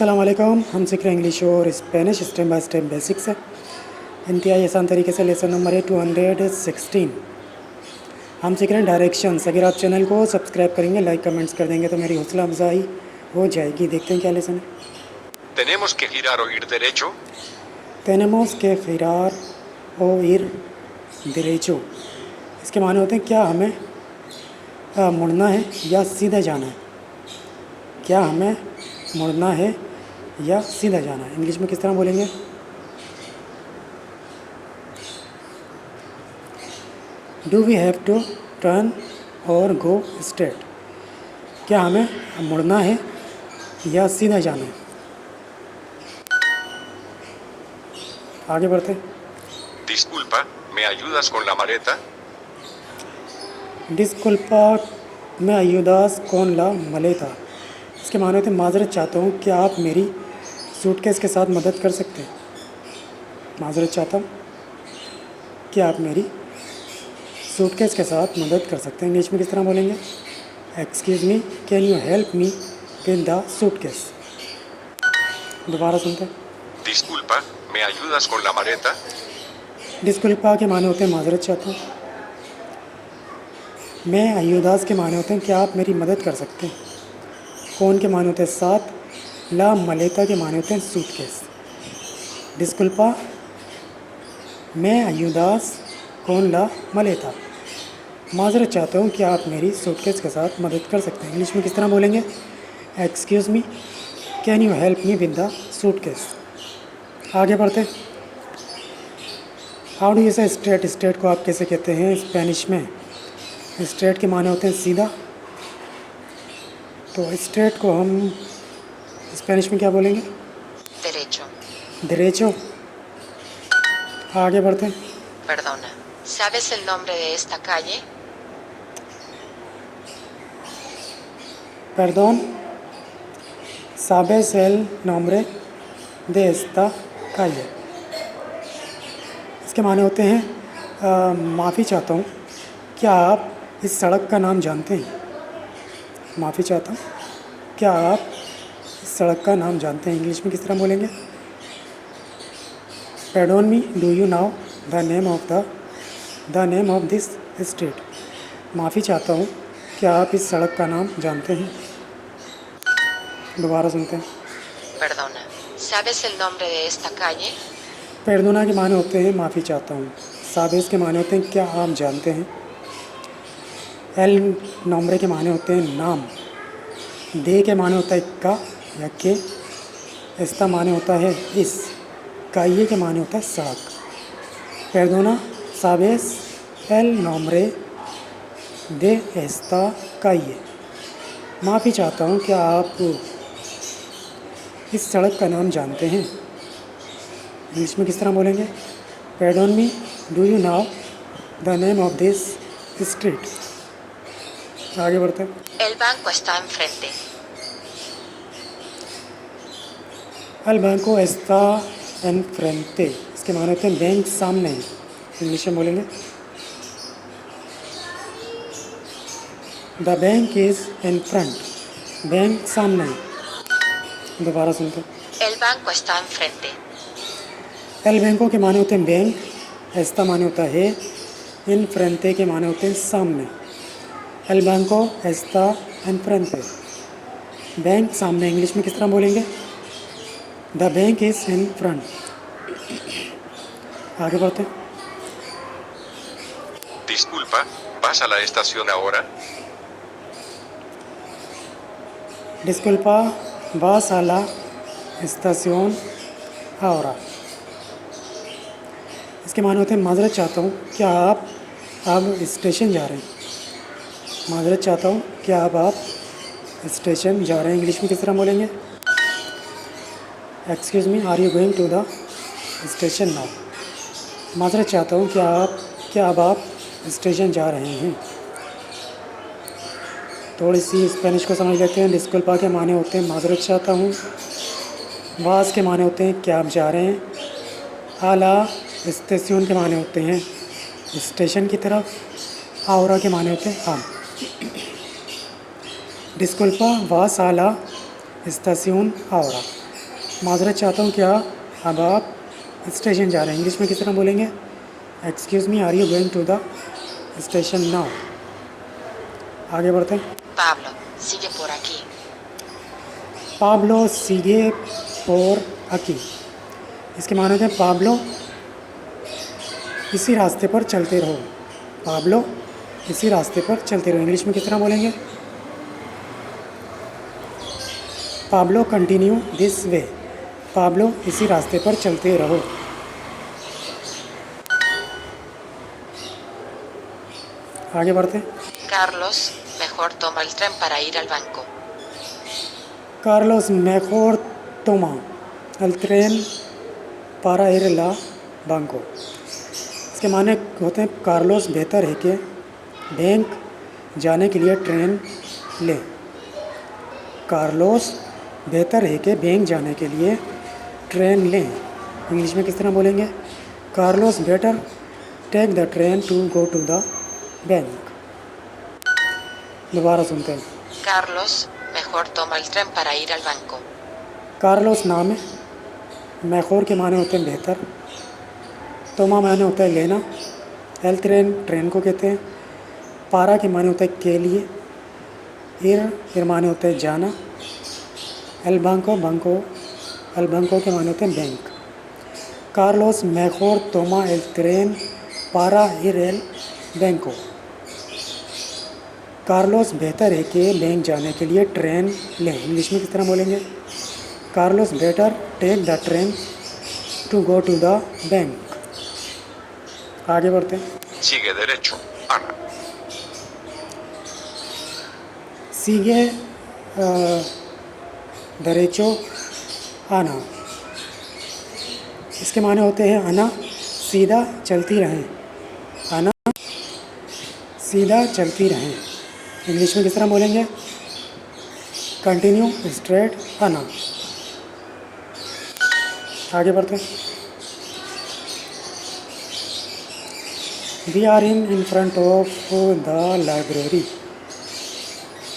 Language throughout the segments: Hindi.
अस्सलाम वालेकुम। हम सीख रहे हैं इंग्लिश और Spanish step by step basics है। इंतहाई आसान तरीके से लेसन नंबर है 216। हम सीख रहे हैं डायरेक्शंस। अगर आप चैनल को सब्सक्राइब करेंगे, लाइक कमेंट्स कर देंगे तो मेरी हौसला अफजाई हो जाएगी। देखते हैं क्या लेसन है। Tenemos que girar o ir derecho. तेनेमोस के गिरार ओ इर देरेचो, इसके माने होते हैं क्या हमें मुड़ना है या सीधा जाना है। क्या हमें मुड़ना है या सीधा जाना है। इंग्लिश में किस तरह बोलेंगे? Do we have to turn और गो स्ट्रेट, क्या हमें मुड़ना है या सीधा जाना है। आगे बढ़ते। Disculpa, ¿me ayudas con la maleta? डिस्कुल्पा में अयुदास कौन ला मलेता, इसके माने होते हैं माजरत चाहता हूँ, क्या आप मेरी सूटकेस के साथ मदद कर सकते हैं। माजरत चाहता हूँ, क्या आप मेरी सूटकेस के साथ मदद कर सकते हैं। इंग्लिश में किस तरह बोलेंगे? Excuse me, can you help me with the suitcase. दोबारा सुनते हैं। Disculpa, ¿me ayudas con la maleta? डिस्कुल्पा के माने होते हैं माजरत चाहता हूँ। मैं अयुदास के माने होते हैं क्या आप मेरी मदद कर सकते हैं। कौन के माने होते हैं साथ। ला मलेता के माने होते हैं सूटकेस। डिस्कुल्पा मैं अयुदास कौन ला मलेता, माजरत चाहता हूँ कि आप मेरी सूटकेस के साथ मदद कर सकते हैं। इंग्लिश में किस तरह बोलेंगे? Excuse me, can you help me with the suitcase. आगे बढ़ते। हाउ डू यू से स्ट्रेट, स्ट्रेट को आप कैसे कहते हैं स्पेनिश में? स्ट्रेट के माने होते हैं सीधा, तो स्ट्रेट को हम स्पेनिश में क्या बोलेंगे? Derecho. देरेचो। आगे बढ़ते। Perdona. ¿Sabes el nombre de esta calle? Perdón, ¿sabes el nombre de esta calle? इसके माने होते हैं माफ़ी चाहता हूँ, क्या आप इस सड़क का नाम जानते हैं। माफ़ी चाहता हूँ, क्या आप इस सड़क का नाम जानते हैं। इंग्लिश में किस तरह बोलेंगे? Pardon me, do you know the name of this street? माफ़ी चाहता हूँ, क्या आप इस सड़क का नाम जानते हैं। दोबारा सुनते हैं। Perdona. ¿Sabes el nombre de esta calle? पेरदोना के माने होते हैं माफ़ी चाहता हूँ। साबेस के माने होते हैं क्या आप जानते हैं। एल नॉम्ब्रे के माने होते हैं नाम। दे के माने होता है का या के। एस्ता माने होता है इस। काइये के माने होता है सड़क। पेरदोना साबेस एल नॉम्ब्रे दे एस्ता काइये, माफ़ी चाहता हूँ क्या आप इस सड़क का नाम जानते हैं। इंग्लिश में किस तरह बोलेंगे? Pardon me, do you know the name of this street. आगे बढ़ते हैं। El banco está enfrente. अल बैंको एस्ता एन फ्रेंटे, इसके माने होते हैं बैंक सामने है। इंग्लिश में बोलेंगे the bank is in front, bank सामने है। दोबारा सुनते हैं। El banco está enfrente. L बैंको के माने होते हैं बैंक, एस्ता माने होता है इन फ्रेंटे के माने होते हैं सामने। एल बैंको एस्ता इन फ्रेंटे, बैंक सामने। इंग्लिश में किस तरह बोलेंगे? The bank is in front. आगे बढ़ते। Disculpa, ¿vas a la estación ahora? डिस्कुल्पा वास आला स्टेशन आवरा, इसके माने होते हैं माजरत चाहता हूँ, क्या आप अब स्टेशन जा रहे हैं। माजरत चाहता हूँ, क्या आप स्टेशन जा रहे हैं। इंग्लिश में किस तरह बोलेंगे? Excuse me, are you going to the station now. माजरत चाहता हूँ, क्या अब आप स्टेशन जा रहे हैं। थोड़ी सी स्पेनिश को समझ लेते हैं। डिस्कुल्पा के माने होते हैं माजरत चाहता हूँ। वास के माने होते हैं क्या आप जा रहे हैं। आला स्टेशन के माने होते हैं स्टेशन की तरफ। आवरा के माने होते हैं हम। डिस्कुल्पा वास आला स्टेशन आवरा, माजरत चाहता हूँ, क्या अब आप स्टेशन जा रहे हैं? इंग्लिश में किस तरह बोलेंगे? Excuse me, are you going to the station now? आगे बढ़ते हैं। Pablo, sigue por aquí. Pablo सीगे por aquí। इसके माने होते हैं पाब्लो इसी रास्ते पर चलते रहो। पाब्लो इसी रास्ते पर चलते रहो। इंग्लिश में किस तरह बोलेंगे? Pablo continue this way. Pablo इसी रास्ते पर चलते रहो। आगे बढ़ते हैं। Carlos, mejor toma el tren para ir al banco. Carlos majeure टोमा el tren para ir a la banco। इसके माने होते हैं कार्लोस बेहतर है कि बैंक जाने के लिए ट्रेन ले। कार्लोस बेहतर है कि बैंक जाने के लिए ट्रेन लें। इंग्लिश में किस तरह बोलेंगे? Carlos better take the train to go to the bank. दोबारा सुनते हैं। Carlos, mejor toma el tren para ir al banco. Carlos नाम है, मैखोर के माने होते हैं बेहतर, तोमा माने होता है लेना, एल ट्रेन को कहते हैं, पारा के माने होता है के लिए, इर माने होता है जाना, एल बंको के माने होते हैं बैंक। कार्लोस मैखोर तोमा एल ट्रेन पारा इर एल बैंको। कार्लोस बेहतर है कि बैंक जाने के लिए ट्रेन लें। इंग्लिश में किस तरह बोलेंगे? Carlos better take the train to go to the bank. आगे बढ़ते हैं। Sigue derecho, Ana. सीगे दरेचो आना। इसके माने होते हैं आना सीधा चलती रहें। आना सीधा चलती रहें। इंग्लिश में किस तरह बोलेंगे? कंटिन्यू स्ट्रेट आना। आगे बढ़ते हैं। We are in front of the library.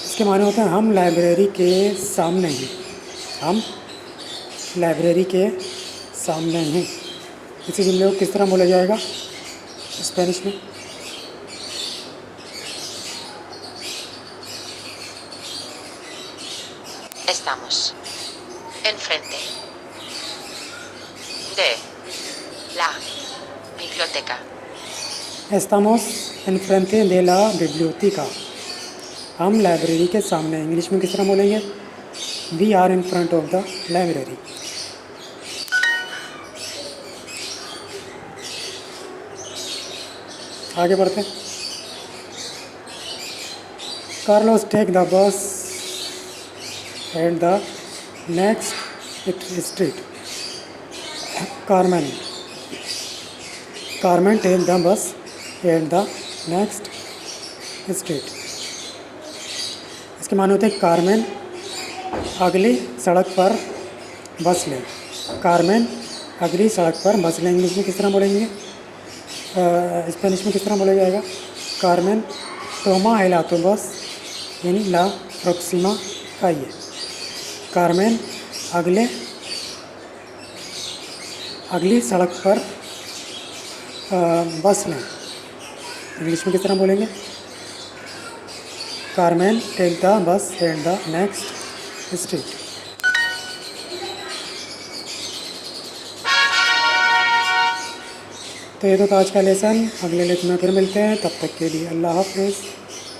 इसके माने होते हैं हम लाइब्रेरी के सामने हैं। हम लाइब्रेरी के सामने हैं। इसी जुमले को किस तरह बोला जाएगा स्पेनिश में? Estamos enfrente de la biblioteca. Estamos enfrente de la biblioteca। हम लाइब्रेरी के सामने। इंग्लिश में किस तरह बोलेंगे? We are in front of the library. आगे बढ़ते हैं। Carlos take the bus at the next street. Carmen take the bus at the next street. इसके माने होते हैं कार्मेन अगली सड़क पर बस लें। कार्मेन अगली सड़क पर बस लें। इंग्लिश में किस तरह बोलेंगे? स्पेनिश में किस तरह बोला जाएगा? कार्मेन टोमा एल ऑटोबस इन ला प्रोक्सिमा calle। कार्मेन अगली सड़क पर बस लें। इंग्लिश में किस तरह बोलेंगे? Carmen take the bus at the next street. तो ये तो आज का लेसन। अगले लेसन में फिर मिलते हैं। तब तक के लिए अल्लाह हाफ़िज़।